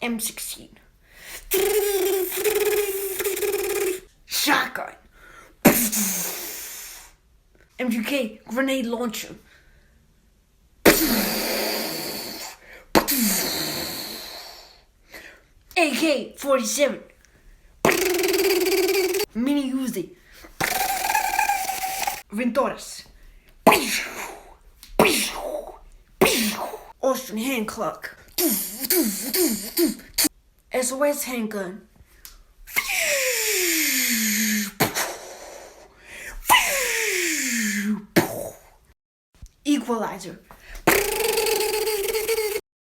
M16. Shotgun. MGK grenade launcher. AK-47. Mini Uzi. Ventoras. Austrian hand clock. SOS handgun. Equalizer.